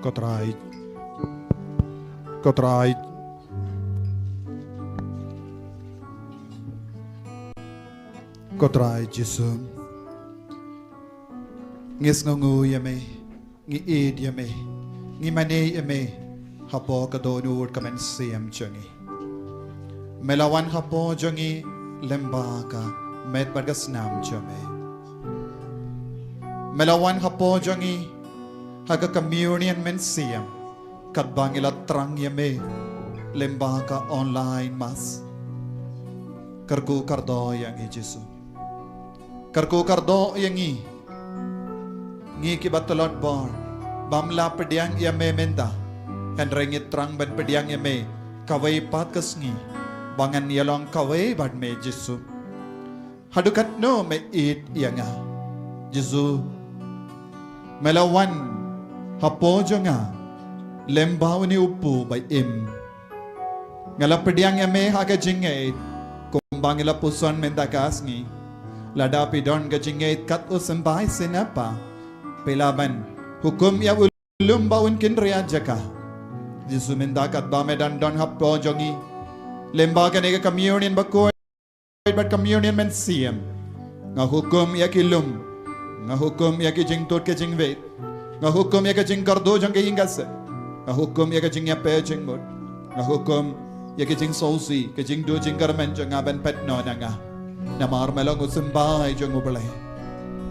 Có trai Có trai Có trai Giêsu Ngis ngu yame Ngi id yame Ngi mane yame Hapo kadonur kamen siyam chungi Melawan hapo jungi Lembaga Med bagas nam chame Melawan hapo jungi Haga communion men siyam Kadbang ila trang yame Lembaga online mas Karku kardo yang i Jesu Karku kardo yang i Ngi kibatulot bar Bamla pediang yame menta Henrengit trang ban pediang yame Kawai pat kasngi Bangan yalong kawai bad me Jesu Hadukat no me it yanga Jesu Melawan hapo jonga Lembaw ni upu by im Ngala pediang yame haga jingay Kumbang ila puson mentakas ngi Ladapi don ga jingay kat usambay sinapa Pilaban hukum ya ulum bawin kinriya jaka Jesu mendakat ba medan don hapo jongi Lembaga nega communion bakoy But communion men siyam Nga hukum ya kilum Nga hukum ya ki jing tot ke jing wait Nga hukum ya ki jing kardo jang ke ingas Nga hukum ya ki jing ya pe jing mut Nga hukum ya ki jing sausi Ke jing do jing garmen jang aben pet no na nga Namar melong usimbay jang ubale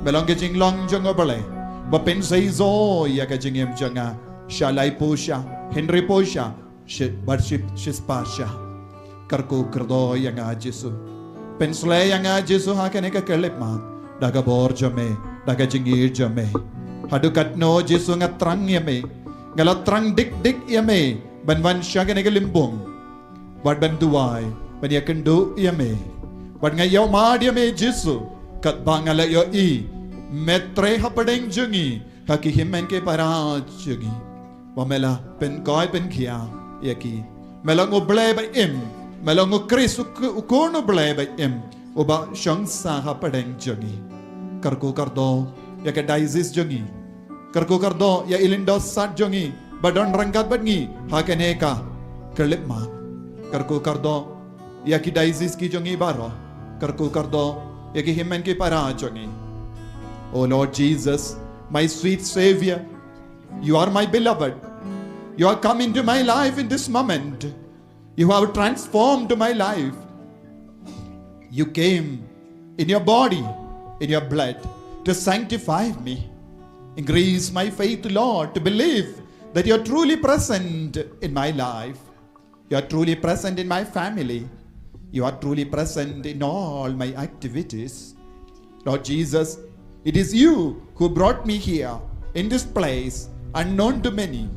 Melong ke jing long jang ubale Bapin say zo ya ke jing yam jang nga Shalai po siya Henry po siya Barship shispa siya Karko kardo ya nga Jesu Pensle yang nga Jesu hakane ka kelip mat Daga bor jame Daga jingir jame Hadukat no Jesu nga trang yame Ngala trang dik dik yame Banwan siya ka nega limbong Bad banduay Ban yakandu yame Bad nga yaw maad yame Jesu Kat bangala yo i Metre hapadeng jungi Hakihimen ke para jungi Wamela pen koy pen kia Yaki Melang uble ba im Melong Chris ukono blay by im Uba siyang saha padeng jungi Karko kardo Ya ka daizis jungi Karko kardo Ya ilindos sat jungi Badon rangkat badngi Hakane ka Kerlip ma Karko kardo Ya ki daizis ki jungi baro Karko kardo Ya ki himen ki para jungi Oh Lord Jesus My sweet Savior You are my beloved You are come into my life in this moment You have transformed my life. You came in your body, in your blood, to sanctify me. Increase my faith, Lord, to believe that you are truly present in my life. You are truly present in my family. You are truly present in all my activities. Lord Jesus, it is you who brought me here in this place, unknown to many.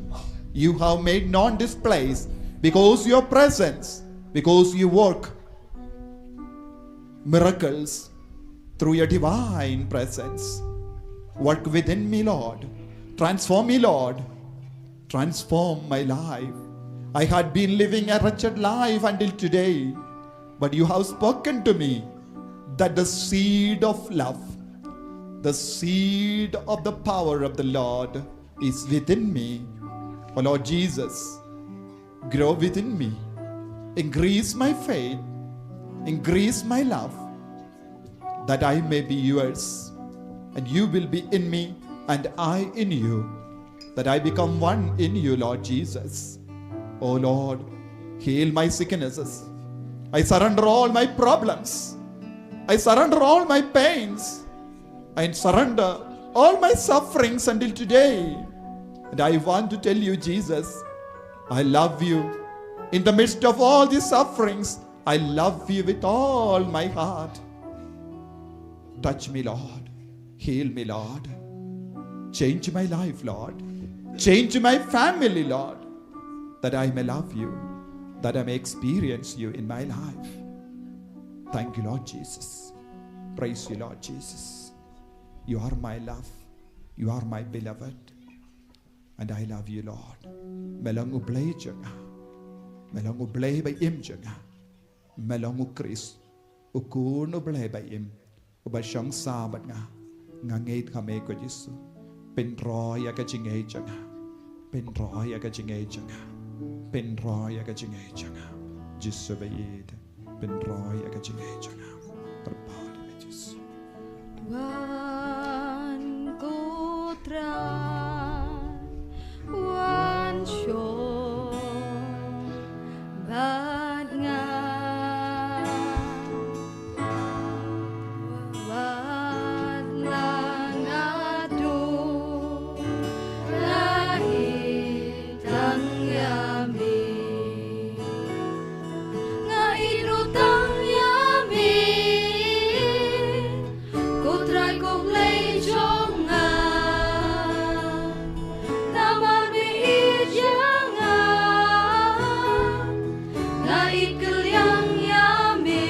You have made known this place because your presence, because you work miracles through your divine presence. Work within me, Lord. Transform me, Lord. Transform my life. I had been living a wretched life until today, but you have spoken to me that the seed of love, the seed of the power of the Lord is within me. Oh Lord Jesus, grow within me, increase my faith, increase my love, that I may be yours, and you will be in me, and I in you, that I become one in you, Lord Jesus. Oh Lord, heal my sicknesses. I surrender all my problems. I surrender all my pains. I surrender all my sufferings until today. And I want to tell you, Jesus, I love you. In the midst of all these sufferings, I love you with all my heart. Touch me, Lord. Heal me, Lord. Change my life, Lord. Change my family, Lord. That I may love you. That I may experience you in my life. Thank you, Lord Jesus. Praise you, Lord Jesus. You are my love. You are my beloved. And I love you, Lord. Melang ublay dyan nga. Melang ublay by im dyan nga. Melang ukris. Ukun ublay by im. Uba siyang sabat nga. Nga ngayt kami ko, Jesu. Pinroy ka chingay dyan nga. เป็นร้อยก็จริงไงจังเป็นร้อยก็จริงไงจังจิสเบียดเป็นร้อยก็จริงไงจังประบาดไม่จิสวันกูตราวันโชบาดงาวันลางาดูลาหิตังยามีงาอิรุตังยามีกูตรายกูเลยจงงานามามียังงางาอิกลยังยามี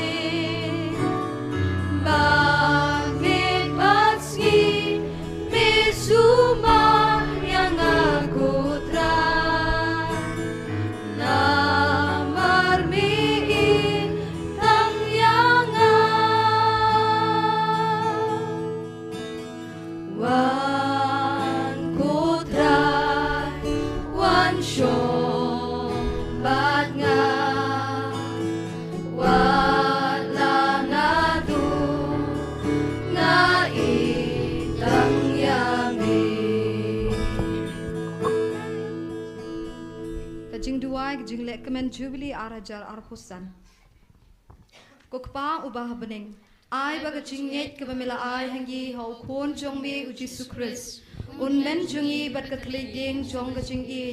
บาเมปัสกีมิสุมายังงากูตรายนามามีตังยังงาวันกูตรายวันโชบาดงาวันลางาดูงาอีตังยามีกะจิงดูไว้กะจิงเล็กกะแมนจูบิลีอาราจาร์อาร์พุสันกกป้าอุบาฮบนิงไอ้บากะจิงเงตกะบะเมลาไอหังยีเฮาโคนจงมีอุจิสุคริสอุนเมนจงอีบัดกะทลีดิงจงกะจิงอี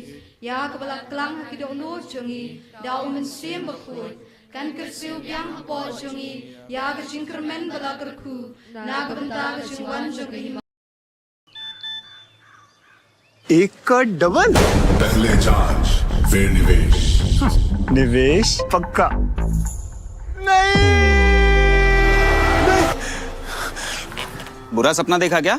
ยากะบะลากลังฮักกิโดโนจงอีดาวมันเสียมบะคูดกันกะซิวยังฮะปอจงอียากะจิงกระเมนบะลากะคูนากะบันตากะจิงวันจงอี एक का डबल पहले जांच फिर निवेश निवेश पक्का नहीं बुरा सपना देखा क्या?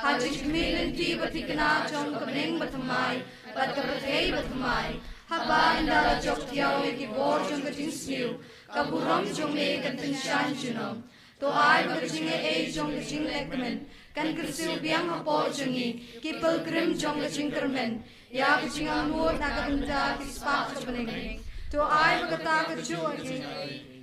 Hajik milinti batikna jong kabning batamai bat kabatei batamai haba indala jok tiaw ki bor jong kating sniu kaburam jong me kantin shan junom to ai bakajing e jong kating lekmen kan kersiu biang hapo jongi ki pilgrim jong kating kermen ya kating amur nakabunda ki spak chabaning to ai bakata kaju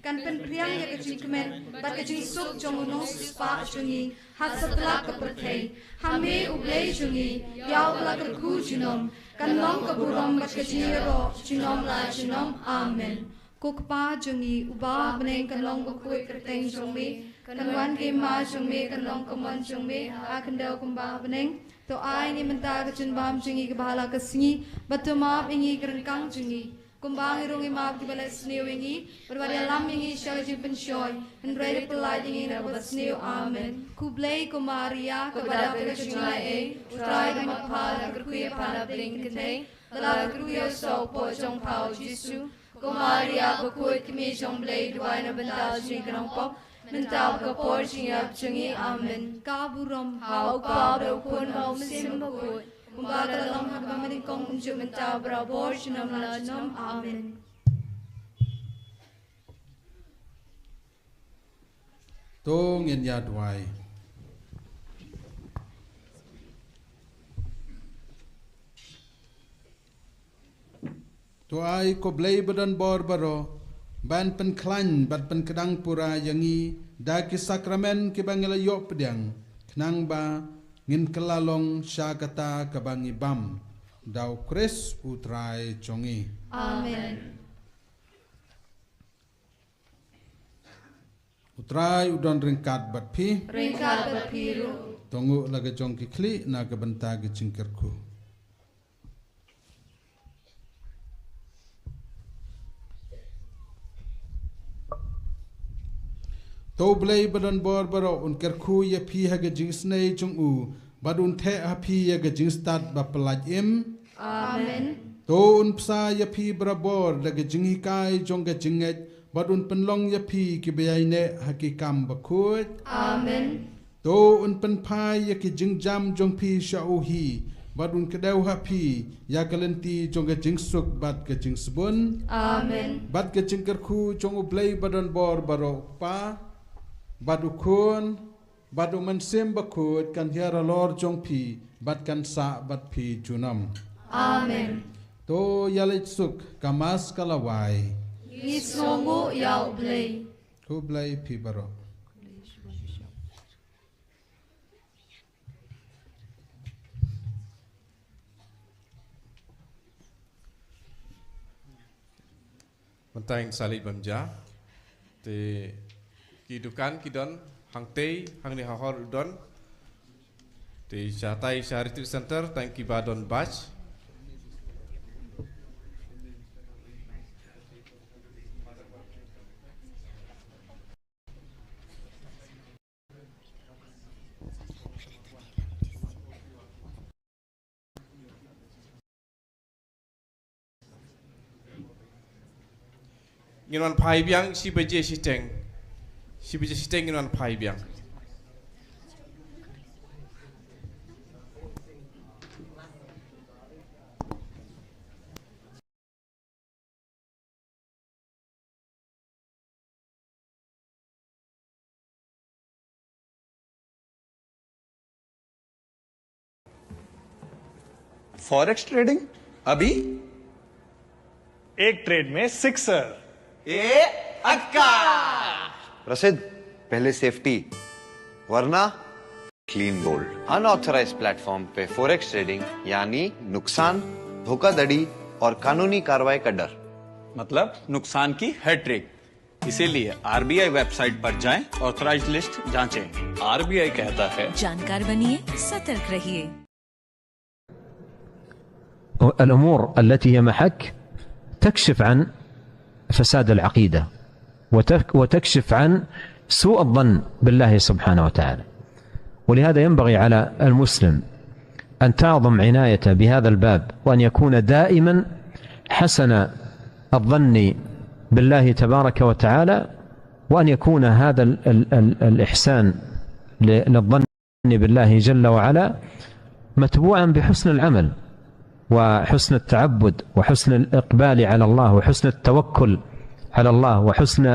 kan pen priang ya kacing kemen bat kacing suk jong unong spa jongi hat setelah keperthai hame ublei jongi yaw la kerku jinom kan long kaburom bat kacing ro jinom la jinom amen kokpa jongi uba beneng kan long bakui kerteng jongmi kan wan ke ma jongmi kan long kaman jongmi akan dau kumba beneng to ai ni menta kacun bam jongi ke bahala kesingi batumap ingi kerengkang jongi kumbang irungi maaf di balai snew ingi berwadi alam ingi syalajing pensyoy menrede pelai ingi na buat snew amen kublai kumaria kepada kecungai utrai damat pala kerkuya pala bring kene dalam kerkuya so po jong pau jisu kumaria bakut kimi jong blai duai na bental jing kerang pop mental kapor jing ap jungi amen kaburom hau kau pun mau mesim bakut Kumbaga dalam hagamaning kong unjuk mentau berabor jinam lanom amen. Tong in yadwai. To ai ko blay badan bor baro ban pen klan bat pen kedang pura yangi da ki sakramen ki bangela yok pedang knang ba ngin kelalong syakata kabangi bam dau kris utrai chongi Amen. utrai udon ringkat bat pi Ringkat berpiru. tongu laga jong ki kli na ka banta ki cingkerku to blay badan bor baro un kerku ya pi ha ga jing snei chung u badun the ha pi ya ga jing start ba pelaj im Amen. to un psa ya pi bra bor la ga jing hikai jong ga jinget badun penlong ya pi ki bayai ne ha ki kam ba khut Amen. to un pen pai ya ki jing jam jong pi sha u hi badun kedau ha pi ya kalenti jong ga jing suk bat ga jing sebun Amen. bat ga jing kerku jong u blay badan bor baro pa badukun บัดมันเสียมบักขูดกันเฮียรลอร์จงพีบัดกันสะบัดพีจุนำ Amen. โตยาลิสุกกามัสกะละวาย Isongo yau blei. ทุบไลพีบารอ Mentang salib bamja, te kidukan kidon hang tei hang ni hahor udon, te jatai charity center tang kibadon batch. Nginan pai biang si beje siteng nginan pai biang. Forex trading अभी एक ट्रेड में सिक्सर प्रसिद्ध पहले सेफ्टी वरना clean bowled unauthorized platform पे forex trading यानी नुकसान, धोखाधड़ी और कानूनी कार्रवाई का डर। मतलब नुकसान की हैट्रिक। इसीलिए आरबीआई वेबसाइट पर जाएं, ऑथराइज्ड लिस्ट जांचें। आरबीआई कहता है जानकार बनिए, सतर्क रहिए। الأمور التي هي محك تكشف عن فساد العقيدة وتكشف عن سوء الظن بالله سبحانه وتعالى، ولهذا ينبغي على المسلم أن تعظم عنايته بهذا الباب، وأن يكون دائما حسن الظن بالله تبارك وتعالى، وأن يكون هذا الإحسان للظن بالله جل وعلا متبوعا بحسن العمل وحسن التعبد وحسن الإقبال على الله وحسن التوكل على الله وحسن